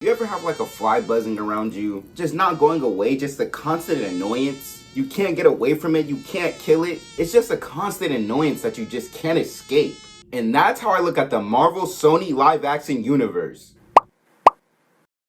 You ever have like a fly buzzing around you, just not going away, just a constant annoyance? You can't get away from it, you can't kill it. It's just a constant annoyance that you just can't escape. And that's how I look at the Marvel Sony live action universe.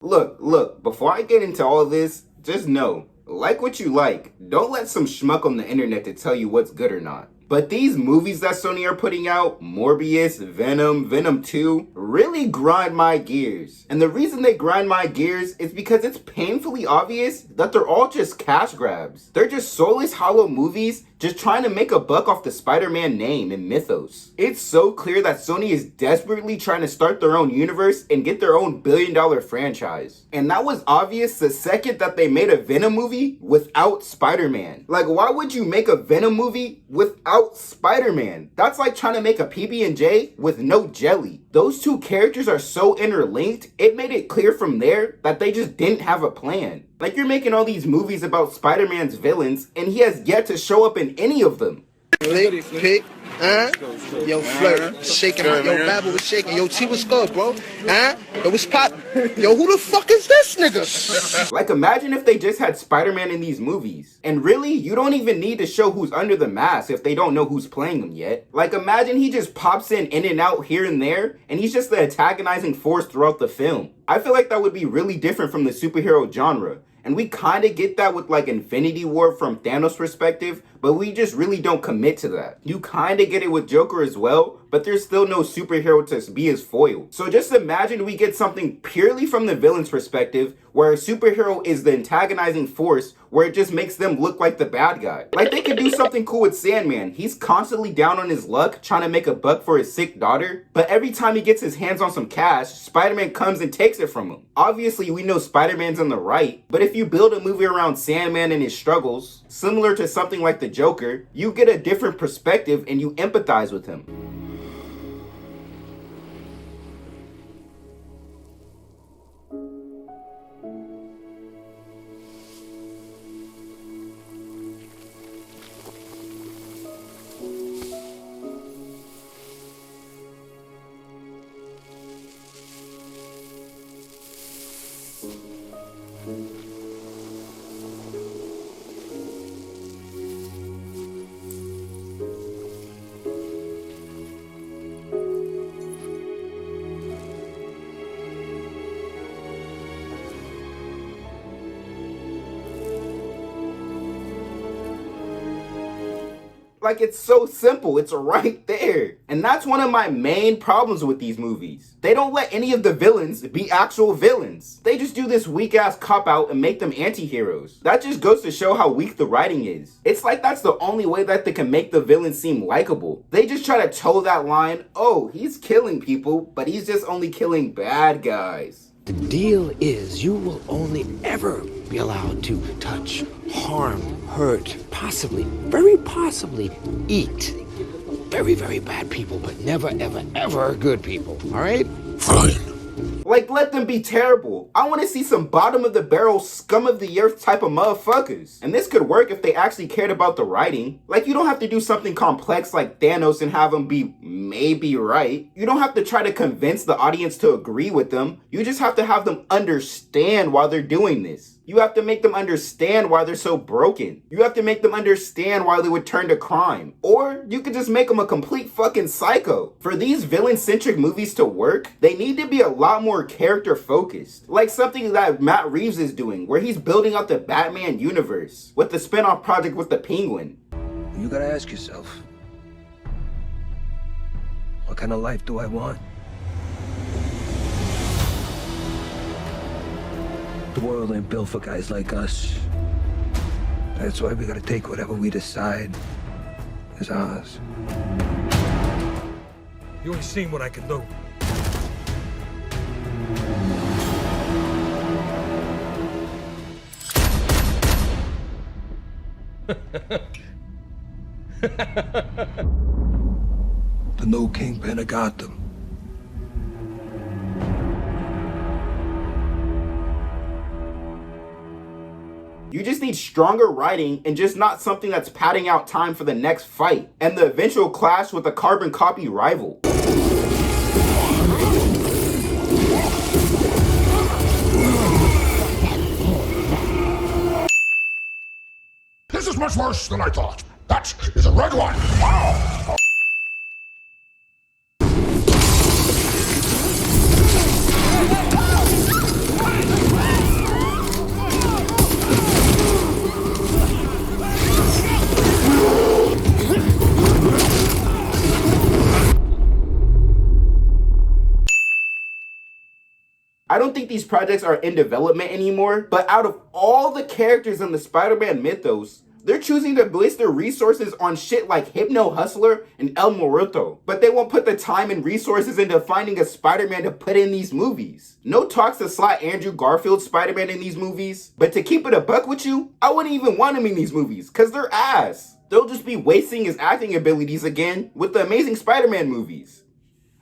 Look, before I get into all this, just know, like what you like. Don't let some schmuck on the internet to tell you what's good or not. But these movies that Sony are putting out, Morbius, Venom 2, really grind my gears. And the reason they grind my gears is because it's painfully obvious that they're all just cash grabs. They're just soulless, hollow movies just trying to make a buck off the Spider-Man name and mythos. It's so clear that Sony is desperately trying to start their own universe and get their own billion-dollar franchise. And that was obvious the second that they made a Venom movie without Spider-Man. Like, why would you make a Venom movie without Spider-Man? That's like trying to make a PB&J with no jelly. Those two characters are so interlinked, it made it clear from there that they just didn't have a plan. Like, you're making all these movies about Spider-Man's villains, and he has yet to show up in any of them. Lick, pick, yo, flirt, shaking, yo, Babel was shaking, yo, T was good, bro, it was pop, yo, who the fuck is this nigga? Like, imagine if they just had Spider-Man in these movies. And really, you don't even need to show who's under the mask if they don't know who's playing him yet. Like, imagine he just pops in and out here and there, and he's just the antagonizing force throughout the film. I feel like that would be really different from the superhero genre. And we kind of get that with like Infinity War from Thanos' perspective, but we just really don't commit to that. You kind of get it with Joker as well, but there's still no superhero to be his foil. So just imagine we get something purely from the villain's perspective, where a superhero is the antagonizing force, where it just makes them look like the bad guy. Like, they could do something cool with Sandman. He's constantly down on his luck, trying to make a buck for his sick daughter, but every time he gets his hands on some cash, Spider-Man comes and takes it from him. Obviously, we know Spider-Man's on the right, but if you build a movie around Sandman and his struggles, similar to something like the Joker, you get a different perspective and you empathize with him. Like, it's so simple, it's right there. And that's one of my main problems with these movies. They don't let any of the villains be actual villains. They just do this weak ass cop out and make them anti-heroes. That just goes to show how weak the writing is. It's like that's the only way that they can make the villain seem likable. They just try to toe that line, oh, he's killing people, but he's just only killing bad guys. The deal is you will only ever be allowed to touch, harm, hurt, possibly, very possibly, eat very, very bad people, but never, ever, ever good people, all right? Fine. Like, let them be terrible. I want to see some bottom of the barrel, scum of the earth type of motherfuckers. And this could work if they actually cared about the writing. Like, you don't have to do something complex like Thanos and have them be maybe right. You don't have to try to convince the audience to agree with them. You just have to have them understand why they're doing this. You have to make them understand why they're so broken. You have to make them understand why they would turn to crime. Or you could just make them a complete fucking psycho. For these villain-centric movies to work, they need to be a lot more character-focused. Like something that Matt Reeves is doing, where he's building out the Batman universe with the spin-off project with the Penguin. You gotta ask yourself, what kind of life do I want? The world ain't built for guys like us. That's why we gotta take whatever we decide is ours. You ain't seen what I can do. The new kingpin of Gotham. You just need stronger writing and just not something that's padding out time for the next fight and the eventual clash with a carbon copy rival. much worse than I thought. That is a red one. Wow. I don't think these projects are in development anymore, but out of all the characters in the Spider-Man mythos, they're choosing to waste their resources on shit like Hypno Hustler and El Muerto, but they won't put the time and resources into finding a Spider-Man to put in these movies. No talks to slot Andrew Garfield's Spider-Man in these movies, but to keep it a buck with you, I wouldn't even want him in these movies, cause they're ass. They'll just be wasting his acting abilities again with the Amazing Spider-Man movies.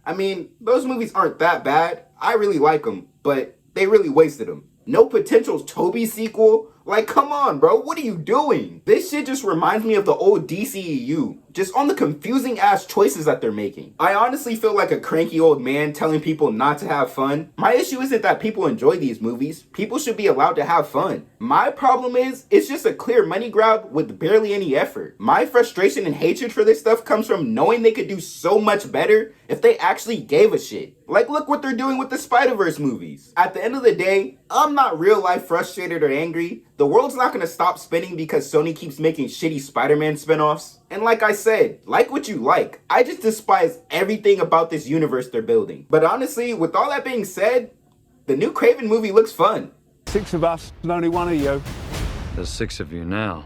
I mean, those movies aren't that bad. I really like them, but they really wasted them. No potential Toby sequel? Like, come on, bro, what are you doing? This shit just reminds me of the old DCEU, just on the confusing ass choices that they're making. I honestly feel like a cranky old man telling people not to have fun. My issue isn't that people enjoy these movies. People should be allowed to have fun. My problem is, it's just a clear money grab with barely any effort. My frustration and hatred for this stuff comes from knowing they could do so much better if they actually gave a shit. Like, look what they're doing with the Spider-Verse movies. At the end of the day, I'm not real life frustrated or angry. The world's not gonna stop spinning because Sony keeps making shitty Spider-Man spinoffs. And like I said, like what you like. I just despise everything about this universe they're building. But honestly, with all that being said, the new Kraven movie looks fun. 6 of us and only one of you. There's 6 of you now.